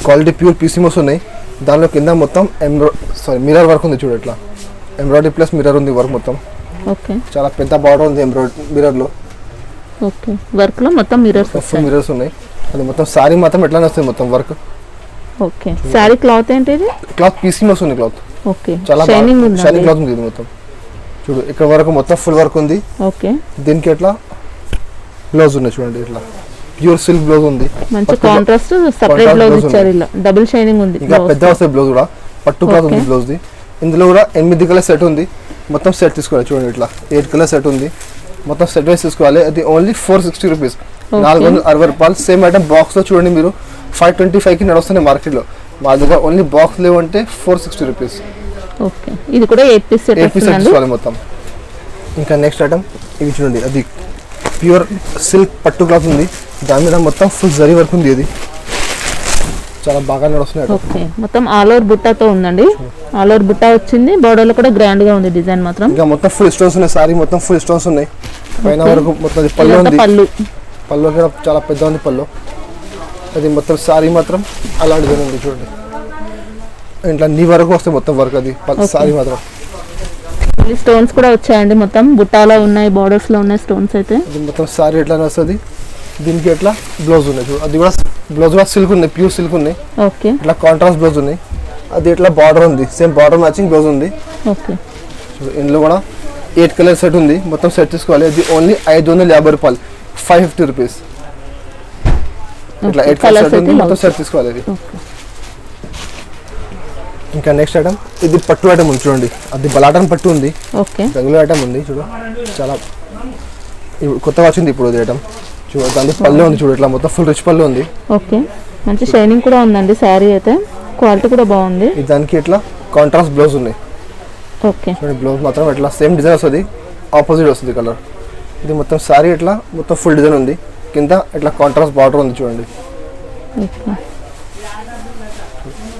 క్వాలిటీ ప్యూర్ పీసీమోస్ ఉన్నాయి. దానిలో కింద మొత్తం మిర్రర్ వర్క్ ఉంది. చూడు ఇట్లా ఎంబ్రాయిడరీ ప్లస్ మిర్రర్ ఉంది వర్క్ మొత్తం. ఓకే చాలా పెద్ద బార్డర్ ఉంది ఎంబ్రాయిడరీ మిర్రర్ లో. ఓకే వర్క్ లో మొత్తం మిర్రర్స్ ఉన్నాయి. అది మొత్తం సారీ మాత్రం ఎట్లానే వస్తుంది మొత్తం వర్క్. ఓకే సారీ క్లాత్ ఏంటి? ఇది క్లాత్ పీసీమోస్ ఉంది క్లాత్. ఓకే చాలా షైనింగ్ ఉంది, షైనింగ్ క్లాత్ ఉంది ఇది మొత్తం. చూడు ఇక్కడ వరకు మొత్తం ఫుల్ వర్క్ ఉంది. ఓకే, దీనికి ఎట్లా బ్లౌజ్ ఉన్నాయి చూడండి, ఇట్లా ప్యూర్ సిల్క్ బ్లౌజ్ ఉంది. మంచి కాంట్రాస్ట్ సెపరేట్ బ్లౌజ్ ఇచ్చారు, ఇలా డబుల్ షైనింగ్ ఉంది. ఇంకా పెద్ద వస్తుంది బ్లౌజ్ కూడా, పట్టు క్లాత్ ఉంది బ్లౌజ్ ది. ఇందులో కూడా 8 కలర్ సెట్ ఉంది. మొత్తం సెట్ తీసుకోవాలి చూడండి, ఇట్లా 8 కలర్ సెట్ ఉంది. మొత్తం సెట్ వైస్ తీసుకోవాలి. అది ఓన్లీ 460 రూపీస్, 460 రూపాయలు. సేమ్ ఐటమ్ బాక్స్ లో చూడండి మీరు 525కి నడుస్తున్నాయి మార్కెట్ లో. మా దగ్గర ఓన్లీ బాక్స్ లేవంటే 460 రూపీస్. ఓకే, ఇది కూడా 8 పీస్ సెట్ తీసుకోవాలి మొత్తం. ఇంకా నెక్స్ట్ ఐటమ్ ఇది చూడండి, అది ప్యూర్ సిల్క్ పట్టు క్లాత్ ఉంది. దాని మీద మొత్తం ఫుల్ జరీ వర్క్ ఉంది. ఇది చాలా బాగా నడుస్తున్నాయి. ఓకే, మొత్తం ఆల్ ఓవర్ బుట్టాతో ఉందండి. ఆల్ ఓవర్ బుట్టా వచ్చింది, బోర్డర్ లో కూడా గ్రాండ్ గా ఉంది డిజైన్ మాత్రం. ఇంకా మొత్తం ఫుల్ స్టోన్స్ ఉన్నాయి, సారీ మొత్తం ఫుల్ స్టోన్స్ ఉన్నాయి. పైన వరకు మొత్తం పళ్ళు ఉంది. పళ్ళు కూడా చాలా పెద్ద ఉంది పళ్ళు. అది మొత్తం సారీ మాత్రం అలా డిజైన్ ఉంది చూడండి. ఇట్లా నీ వరకు వస్తాయి మొత్తం వర్క్. అది సారీ మాత్రం స్టోన్స్ కూడా వచ్చాయండి, మొత్తం బుట్టాలో ఉన్నాయి, బోర్డర్స్ లో ఉన్నాయి స్టోన్స్ అయితే. ఇది మొత్తం సారీ ఎట్లానే వస్తుంది. దీనికి ఎట్లా బ్లౌజ్ ఉన్నాయి చూడు, అది కూడా బ్లౌజ్ కూడా సిల్క్ ఉన్నాయి, ప్యూర్ సిల్క్ ఉన్నాయి. ఓకే, ఇట్లా కాంట్రాస్ట్ బ్లౌజ్ ఉన్నాయి. అది ఇట్లా బార్డర్ ఉంది, సేమ్ బార్డర్ మ్యాచింగ్ బ్లౌజ్ ఉంది. ఓకే, ఇందులో కూడా 8 కలర్ సెట్ ఉంది. మొత్తం సెట్ తీసుకోవాలి. అది ఓన్లీ 550 రూపాయలు, 550 రూపీస్. ఇట్లా 8 కలర్ సెట్ ఉంది, మొత్తం సెట్ తీసుకోవాలి. అది ఇంకా నెక్స్ట్ ఐటమ్ ఇది పట్టు ఐటమ్ ఉంది చూడండి, అది బలాటన్ పట్టు ఉంది. ఓకే, బెంగళూరు ఐటమ్ ఉంది చూడు, చాలా కొత్తగా వచ్చింది ఇప్పుడు ఇది ఐటమ్. చూడు దాని పళ్ళు ఉంది చూడు, ఇట్లా మొత్తం ఫుల్ రిచ్ పళ్ళు ఉంది. ఓకే, మంచి షైనింగ్ కూడా ఉందండి శారీ అయితే, క్వాలిటీ కూడా బాగుంది. దానికి ఇట్లా కాంట్రాస్ట్ బ్లౌజ్ ఉన్నాయి. ఓకే, చూడండి బ్లౌజ్ మాత్రం ఇట్లా సేమ్ డిజైన్ వస్తుంది, ఆపోజిట్ వస్తుంది కలర్. ఇది మొత్తం శారీ ఇట్లా మొత్తం ఫుల్ డిజైన్ ఉంది. కింద ఇట్లా కాంట్రాస్ట్ బార్డర్ ఉంది చూడండి.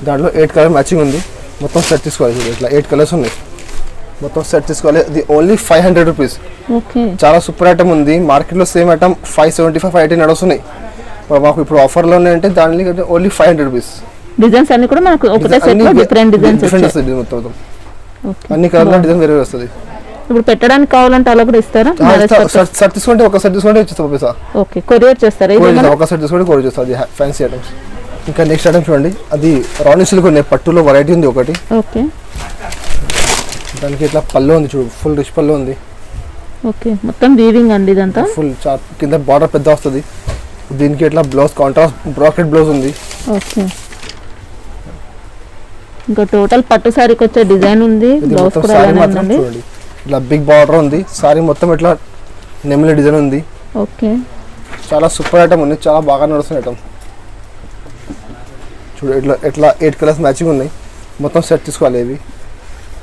దాంట్లో 8 కలర్ మ్యాచింగ్ ఉంది. మొత్తం సెట్ తీసుకోవాలి చూడండి, ఇట్లా 8 కలర్స్ ఉన్నాయి. మొత్తం సెట్ తీసుకోవాలి. అది ఓన్లీ 500 రూపీస్. చాలా సూపర్ ఐటమ్ ఉంది. మార్కెట్లో సేమ్ ఐటమ్ 575, 580 నడుస్తున్నాయి. మాకు ఇప్పుడు ఆఫర్లో ఉన్నాయంటే దాని ఓన్లీ 500 రూపీస్. డిజైన్స్ అన్ని కూడా మనకు ఒకటే సెట్ లో డిఫరెంట్ డిజైన్స్ వస్తాయి. మొత్తం అన్ని కలర్ల డిజైన్ వేరే వస్తుంది. ఇప్పుడు పెట్టడానికి కావాలంటే అలా కూడా ఇస్తారా? సెట్ తీసుకుంటే ఒక సెట్ తీసుకుంటే ఇచ్చేస్తాం పైసా. ఓకే, కొరియర్ చేస్తారా? ఒక సెట్ తీసుకుంటే కొరియర్ చేస్తాం. అది ఫ్యాన్సీ ఐటమ్స్. ఇంకా నెక్స్ట్ ఐటమ్ చూడండి, అది రాణి సిల్క్ ఉన్నాయి, పట్టులో వెరైటీ ఉంది ఒకటి. ఓకే, దానికి ఇట్లా పళ్ళు ఉంది చూడు, ఫుల్ రిచ్ పళ్ళు ఉంది. ఓకే, మొత్తం వీవింగ్ అండి ఇదంతా. ఫుల్ కింద బార్డర్ పెద్ద వస్తుంది. దీనికి ఇట్లా బ్లౌజ్ కాంట్రాస్ట్ బ్రాకెట్ బ్లౌజ్ ఉంది. ఓకే, ఇంకా టోటల్ పట్టు సారీకి వచ్చే డిజైన్ ఉంది. బ్లౌజ్ కూడా అలానే ఉందండి. ఇట్లా బిగ్ బార్డర్ ఉంది. సారీ మొత్తం ఇట్లా నెమిలి డిజైన్ ఉంది. ఓకే, చాలా సూపర్ ఐటమ్ ఉంది, చాలా బాగా నడుస్తున్న ఐటమ్. చూడు ఇట్లా ఇట్లా 8 కలర్స్ మ్యాచింగ్ ఉన్నాయి. మొత్తం సెట్ తీసుకోవాలి. ఇవి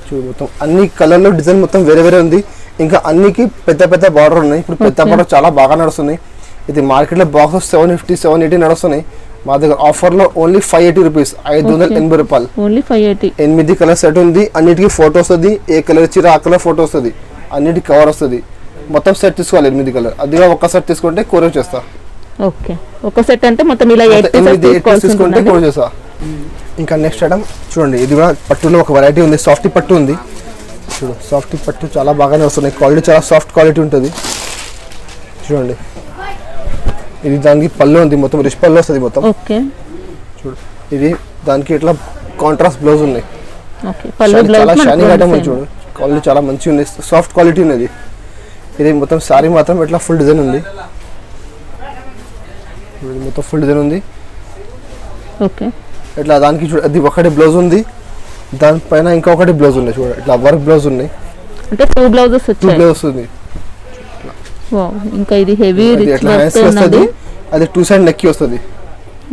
చూడు మొత్తం అన్ని కలర్లో డిజైన్ మొత్తం వేరే వేరే ఉంది. ఇంకా అన్నికి పెద్ద పెద్ద బార్డర్ ఉన్నాయి. ఇప్పుడు పెద్ద బార్డర్ చాలా బాగా నడుస్తున్నాయి. ఇది మార్కెట్లో బాక్స్ 750, 780 నడుస్తున్నాయి. మా దగ్గర ఆఫర్లో ఓన్లీ 580 రూపీస్, 580 రూపాయలు. ఓన్లీ 580. 8 కలర్ సెట్ ఉంది. అన్నిటికీ ఫోటో వస్తుంది. ఏ కలర్ చీర ఆ కలర్ ఫోటో వస్తుంది. అన్నిటికి కవర్ వస్తుంది. మొత్తం సెట్ తీసుకోవాలి 8 కలర్. అదిగా ఒక సెట్ తీసుకుంటే కొరియర్ చేస్తా. ఓకే, ఒక సెట్ అంటే మొత్తం ఇలా 8 తీసుకుంటే కొరియర్ చేస్తా. ఇంకా నెక్స్ట్ ఐటమ్ చూడండి, ఇది కూడా పట్టులో ఒక వెరైటీ ఉంది. సాఫ్టీ పట్టు ఉంది చూడు, సాఫ్టీ పట్టు చాలా బాగానే వస్తున్నాయి. క్వాలిటీ చాలా సాఫ్ట్ క్వాలిటీ ఉంటుంది చూడండి. ఇది దానికి పళ్ళు ఉంది, మొత్తం రిచ్ పళ్ళు వస్తుంది మొత్తం. ఓకే, చూడు ఇది దానికి ఇట్లా కాంట్రాస్ట్ బ్లౌజ్ ఉన్నాయి. ఓకే, పళ్ళు బ్లౌజ్ చాలా షైనింగ్ ఐటమ్ ఉంది చూడు, క్వాలిటీ చాలా మంచిగా ఉంది, సాఫ్ట్ క్వాలిటీ ఉన్నది. ఇది మొత్తం సారీ మాత్రం ఇట్లా ఫుల్ డిజైన్ ఉంది. మొత్తం ఫుల్ డిజైన్ ఉంది. ఓకే, ఇట్లా దానికి చూడ అది ఒకటి బ్లౌజ్ ఉంది, దానిపైన ఇంకొకటి బ్లౌజ్ ఉన్నాయి చూడ, ఇట్లా వర్క్ బ్లౌజ్ ఉన్నాయి. అంటే 2 బ్లౌజెస్ వచ్చాయి. 2 బ్లౌజ్ ఉంది. వావ్, ఇంకా ఇది హెవీ రిచ్ ఇట్లా హ్యాండ్స్ వస్తుంది. అది 2 సైడ్ నెక్ వస్తుంది.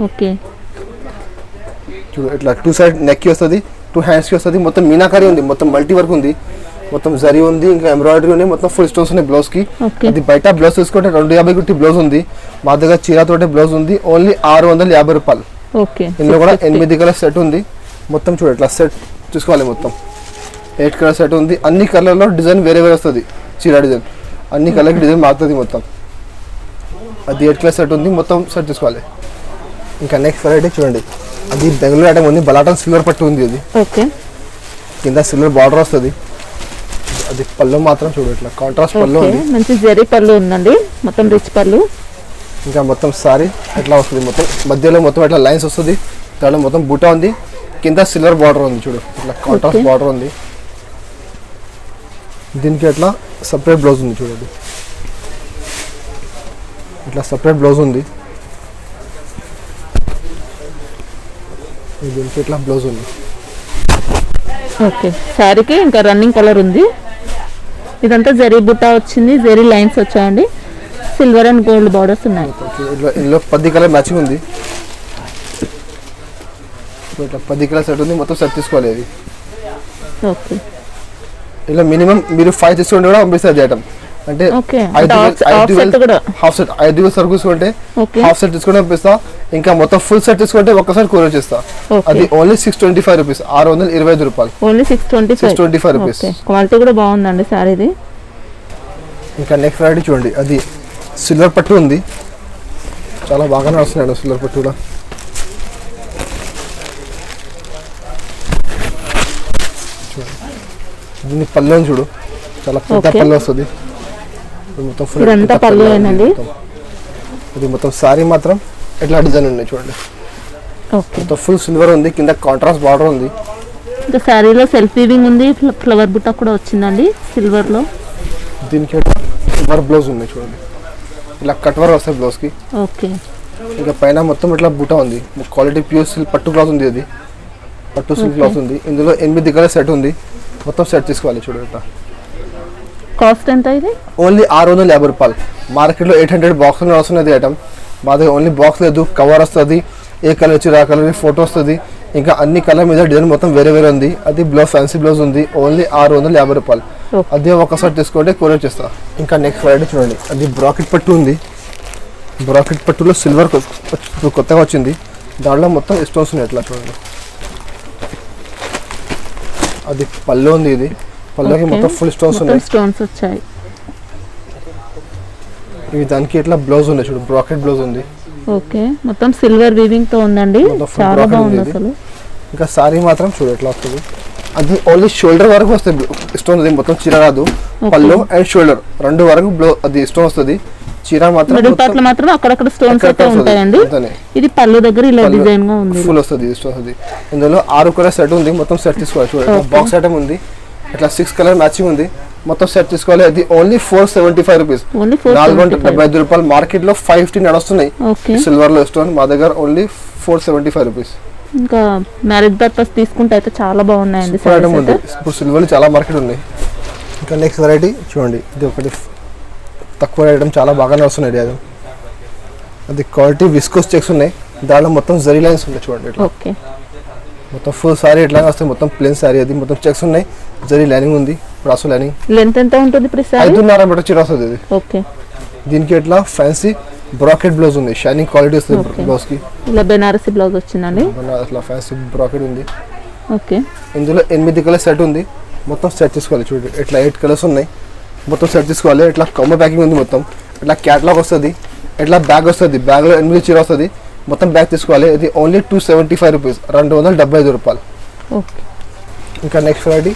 ఓకే, చూడు ఇట్లా 2 సైడ్ నెక్ వస్తుంది, 2 హ్యాండ్స్ కి వస్తుంది. మొత్తం మీనాకారి ఉంది, మొత్తం మల్టీ వర్క్ ఉంది, మొత్తం జరీ ఉంది, ఇంకా ఎంబ్రాయిడరీ ఉంది, మొత్తం ఫుల్ స్టోన్స్ ఉన్నాయి బ్లౌజ్ కి. అది బయట బ్లౌజ్ తీసుకుంటే 250 గుట్టి బ్లౌజ్ ఉంది. మా దగ్గర చీరతోటే బ్లౌజ్ ఉంది, ఓన్లీ 650 రూపాయలు. ఓకే, ఇందులో కూడా 8 కలర్ సెట్ ఉంది. మొత్తం చూడు ఇట్లా సెట్ చూసుకోవాలి. మొత్తం 8 కలర్ సెట్ ఉంది. అన్ని కలర్లో డిజైన్ వేరే వేరే వస్తుంది. చీర డిజైన్ అన్ని కలర్కి డిజైన్ మారుతుంది మొత్తం. అది 8 కలర్ సెట్ ఉంది. మొత్తం సెట్ తీసుకోవాలి. ఇంకా నెక్స్ట్ వెరైటీ చూడండి, అది బెంగళూరు ఐటమ్ ఉంది. బలాటన్ సిల్వర్ పట్టు ఉంది. అది ఓకే, కింద సిల్వర్ బార్డర్ వస్తుంది. అది పళ్ళు మాత్రం చూడు ఇట్లా కాంట్రాస్ట్ పళ్ళు ఉంది. మంచి జరీ పళ్ళు ఉందండి, మొత్తం రిచ్ పళ్ళు. ఇంకా మొత్తం సారీ ఎట్లా వస్తుంది, మొత్తం మధ్యలో మొత్తం ఇట్లా లైన్స్ వస్తుంది. దాంట్లో మొత్తం బూటా ఉంది. కింద సిల్వర్ బార్డర్ ఉంది చూడు, ఇట్లా కాంట్రాస్ట్ బార్డర్ ఉంది. దీనికి అట్లా సపరేట్ బ్లౌజ్ ఉంది చూడండి, ఇట్లా సపరేట్ బ్లౌజ్ ఉంది. దీనికి ఇట్లా బ్లౌజ్ ఉంది. ఓకే, శారీకి ఇంకా రన్నింగ్ కలర్ ఉంది. ఇదంతా జరీ బుట్ట వచ్చింది, జరీ లైన్స్ వచ్చాయండి, సిల్వర్ అండ్ గోల్డ్ బార్డర్స్ ఉన్నాయి. ఇందులో 10 కలర్ మ్యాచింగ్ ఉంది. ఇట్లా 10 కలర్ సెట్ ఉంది, మొత్తం సెట్ తీసుకోవాలి. ఇది ఓకే, ఇలా మినిమం మీరు 5 తీసుకుంటే కూడా పంపిస్తారు ఐటమ్. అంటే ఓకే, 5 హాఫ్ సెట్ 5 సరుకు తీసుకుంటే ఓకే, హాఫ్ సెట్ తీసుకుంటే పంపిస్తా. ఇంకా మొత్తం ఫుల్ సెట్ తీసుకుంటే ఒక్కసారి కొరియర్ చేస్తా. అది ఓన్లీ 625 రూపీస్, 625 రూపాయలు. Only 625 rupees. క్వాలిటీ కూడా బాగుందండి శారీది. ఇంకా నెక్స్ట్ వెరైటీ చూడండి, అది సిల్వర్ పట్టు ఉంది, చాలా బాగా నడుస్తున్నాడు సిల్వర్ పట్టు కూడా. దీన్ని పల్లెని చూడు, చాలా పెద్ద పల్లె వస్తుంది. మొత్తం ఫుల్ పళ్ళు ఏనండి. ఇది మొత్తం సారీ మాత్రం ఎట్లా డిజైన్ ఉన్నాయి చూడండి. ఓకే, మొత్తం ఫుల్ సిల్వర్ ఉంది, కింద కాంట్రాస్ట్ బార్డర్ ఉంది. ఇంకా శారీలో సెల్ఫ్ వీవింగ్ ఉంది, ఫ్లవర్ బుట్ట కూడా వచ్చిందండి సిల్వర్ లో. దీనికి సిల్వర్ బ్లౌజ్ ఉంది చూడండి, ఇలా కట్ వర్క్ వస్తాయి బ్లౌజ్ కి. ఓకే, ఇంకా పైన మొత్తం ఇట్లా బుట్ట ఉంది, క్వాలిటీ ప్యూర్ సిల్క్ పట్టు క్లాత్ ఉంది. అది పట్టు సిల్క్ క్లాత్ ఉంది. ఇందులో 8 కలర్ సెట్ ఉంది, మొత్తం సెట్ తీసుకోవాలి చూడండి. ఇట్లా కాస్ట్ ఎంత ఇది? ఓన్లీ 650 రూపాయలు. మార్కెట్లో 800 బాక్స్ వస్తున్నది ఐటమ్, మా దగ్గర ఓన్లీ బాక్స్ లేదు, కవర్ వస్తుంది, ఏ కలర్ వచ్చి ఆ కలర్ ఫోటో వస్తుంది, ఇంకా అన్ని కలర్ మీద డిజైన్ మొత్తం వేరే వేరే ఉంది. అది బ్లౌజ్ ఫ్యాన్సీ బ్లౌజ్ ఉంది, ఓన్లీ 650 రూపాయలు. అదే ఒకసారి తీసుకుంటే కొరియర్ చేస్తా. ఇంకా నెక్స్ట్ వెరైటీ చూడండి, అది బ్రాకెట్ పట్టు ఉంది. బ్రాకెట్ పట్టులో సిల్వర్ కొత్తగా వచ్చింది, దాంట్లో మొత్తం స్టోన్స్ ఉన్నాయి. ఎట్లా చూడండి, అది పళ్ళు ఉంది. ఇది పళ్ళకి మొత్తం ఫుల్ స్టోన్స్ ఉన్నాయి, స్టోన్స్ వచ్చాయి. ఇవి దానికి ఇట్లా బ్లౌజ్ ఉంది చూడు, బ్రాకెట్ బ్లౌజ్ ఉంది. ఓకే, మొత్తం సిల్వర్ వీవింగ్ తో ఉందండి, చాలా బాగుంది అసలు. ఇంకా సారీ మాత్రం చూడు ఎట్లా వస్తుంది. అది ఓన్లీ షోల్డర్ వరకు వస్తుంది స్టోన్, అది మొత్తం చీర రాదు. పళ్ళు అండ్ షోల్డర్ 2 వరకు అది స్టోన్ వస్తుంది. చీర మాత్రం మాత్రం అక్కడక్కడ స్టోన్స్ అయితే ఉంటాయండి. ఇది పళ్ళు దగ్గర ఇలా డిజైన్ గా ఉంది, ఫుల్ వస్తుంది స్టోన్స్. ఇందులో 6 కలర్ సెట్ ఉంది, మొత్తం సెట్ తీసుకోవాలి చూడండి. బాక్స్ ఐటమ్ ఉంది, ఇట్లా 6 కలర్ మ్యాచింగ్ ఉంది, మొత్తం సెట్ తీసుకోవాలి. అది ఓన్లీ 475 రూపీస్, 475 రూపాయలు. మార్కెట్ లో 550 నడుస్తున్నాయి సిల్వర్ లో స్టోన్, మా దగ్గర ఓన్లీ 475 రూపీస్. ఇంకా మ్యారేజ్ పర్పస్ తీసుకుంటే అయితే చాలా బాగున్నాయండి. ఇప్పుడు సిల్వర్ చాలా మార్కెట్ ఉన్నాయి. ఇంకా నెక్స్ట్ వెరైటీ చూడండి, ఇది ఒకటి తక్కువ ఐటమ్, చాలా బాగా నడుస్తున్నాయి. అది క్వాలిటీ విస్కోస్ చెక్స్ ఉన్నాయి, దాంట్లో మొత్తం జరీ లైన్స్ ఉన్నాయి చూడండి. ఓకే, మొత్తం ఫుల్ సారీ ఎట్లా వస్తాయి, మొత్తం ప్లేన్ సారీ. అది మొత్తం చెక్స్ ఉన్నాయి, జరీ లైనింగ్ ఉంది, బ్రాసో లైనింగ్. లెంత్ ఎంత ఉంటుంది? 5.5 మీటర్ చీర వస్తుంది ఇది. ఓకే, దీనికి ఎట్లా ఫ్యాన్సీ బ్రాకెట్ బ్లౌజ్ ఉంది, షైనింగ్ క్వాలిటీ వస్తుంది బ్లౌజ్ కి. ఇలా బెనారసీ బ్లౌజ్ వచ్చిందండి, అట్లా ఫ్యాన్సీ బ్రాకెట్ ఉంది. ఓకే, ఇందులో 8 కలర్ సెట్ ఉంది, మొత్తం సెట్ తీసుకోవాలి చూడండి. ఇట్లా 8 కలర్స్ ఉన్నాయి, మొత్తం సెట్ తీసుకోవాలి. ఇట్లా కమ్మ ప్యాకింగ్ ఉంది, మొత్తం ఇట్లా క్యాట్లాగ్ వస్తుంది, ఇట్లా బ్యాగ్ వస్తుంది, బ్యాగ్లో 8 చీర వస్తుంది, మొత్తం బ్యాగ్ తీసుకోవాలి. ఇది ఓన్లీ 275 రూపీస్, 275 రూపాయలు. ఓకే, ఇంకా నెక్స్ట్ వెరైటీ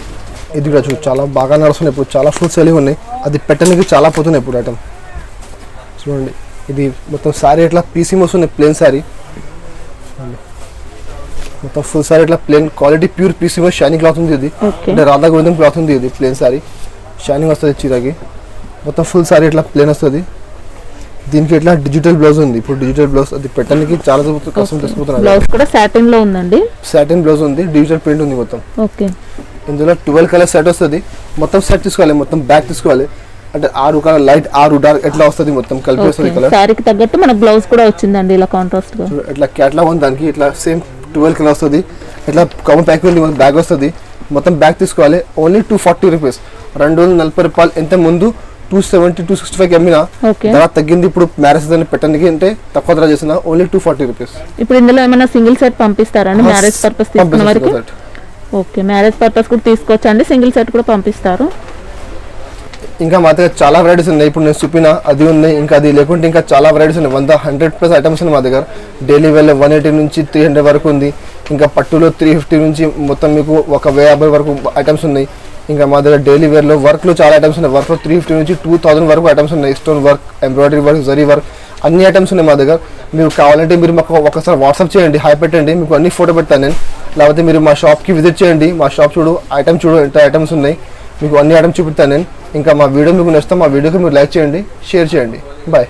ఇది కూడా చూడు, చాలా బాగా నడుస్తున్నాయి ఇప్పుడు, చాలా ఫుల్ సెల్లింగ్ ఉన్నాయి. అది పెట్టడానికి చాలా పోతున్నాయి ఇప్పుడు ఐటమ్ చూడండి. ఇది మొత్తం సారీ ఇట్లా పీసీ వస్తుంది, ప్లేన్ సారీ, మొత్తం ఫుల్ సారీ ఇట్లా plain quality pure piece shining cloth ఉంది. ఇది అంటే రాధా గోవిందం క్లాత్ ఉంది. ఇది ప్లేన్ సారీ, షైనింగ్ వస్తుంది చీరకి, మొత్తం ఫుల్ సారీ ఇట్లా ప్లేన్ వస్తుంది. దీనికి ఇట్లా డిజిటల్ బ్లౌజ్ ఉంది, ఇప్పుడు డిజిటల్ బ్లౌజ్ అది పెట్టడానికి చాలా కష్టం తీసుకుంటున్నారు. బ్లౌజ్ కూడా సాటిన్ లో ఉందండి, సాటిన్ బ్లౌజ్ ఉంది, డిజిటల్ ప్రింట్ ఉంది మొత్తం. ఓకే, ఇందులో 12 కలర్ సెట్ వస్తుంది, మొత్తం సెట్ తీసుకోవాలి, మొత్తం బ్యాగ్ తీసుకోవాలి. అంటే 6 కలర్ లైట్, 6 డార్క్ ఎట్లా వస్తుంది, మొత్తం కలిపి వస్తుంది కలర్. సారీకి తగ్గట్టు మనకు బ్లౌజ్ కూడా వచ్చిందండి ఇలా కాంట్రాస్ట్ గా. ఇట్లా క్యాట్లాగ్ ఉంది, దానికి ఇట్లా సేమ్ 12 కలర్ వస్తుంది, ఇట్లా కవర్ ప్యాక్ ఉంది, బ్యాగ్ వస్తుంది, మొత్తం బ్యాగ్ తీసుకోవాలి. ఓన్లీ 240 రూపీస్, 240 రూపాయలు. ఎంత ముందు 270, 265 అమ్మినా ధర తగ్గింది. ఇప్పుడు మ్యారేజ్ దాన్ని పెట్టడానికి అంటే తక్కువ ధర చేసిన ఓన్లీ 240 రూపీస్. ఇప్పుడు ఇందులో ఏమైనా సింగిల్ సెట్ పంపిస్తారండి మ్యారేజ్ పర్పస్ తీసుకున్న వారికి? ఓకే, మ్యారేజ్ పర్పస్ కూడా తీసుకోవచ్చండి, సింగిల్ సెట్ కూడా పంపిస్తారు. ఇంకా మా దగ్గర చాలా వెరైటీస్ ఉన్నాయి, ఇప్పుడు నేను చూపిన అది ఉన్నాయి, ఇంకా అది లేకుంటే ఇంకా చాలా వెరైటీస్ ఉన్నాయి. 100+ ఐటమ్స్ ఉన్నాయి మా దగ్గర. డైలీ వేర్ 180 నుంచి 300 వరకు ఉంది. ఇంకా పట్టులో 350 నుంచి మొత్తం మీకు 1050 వరకు ఐటమ్స్ ఉన్నాయి. ఇంకా మా దగ్గర డైలీ వేర్లో వర్క్లో చాలా ఐటమ్స్ ఉన్నాయి. వర్క్లో 350 నుంచి 2000 వరకు ఐటమ్స్ ఉన్నాయి. Stone work, embroidery work, zari work, అన్ని ఐటమ్స్ ఉన్నాయి మా దగ్గర. మీరు కావాలంటే మీరు మాకు ఒకసారి వాట్సాప్ చేయండి, హాయ్ పెట్టండి, మీకు అన్ని ఫోటో పెడతాను నేను. లేకపోతే మీరు మా షాప్కి విజిట్ చేయండి, మా షాప్ చూడు, ఐటమ్ చూడు, ఎంత ఐటమ్స్ ఉన్నాయి. మీకు అన్ని ఐటమ్స్ చూపిస్తాను నేను. ఇంకా మా వీడియో మీకు నచ్చితే మా వీడియోకి మీరు లైక్ చేయండి, షేర్ చేయండి. బాయ్.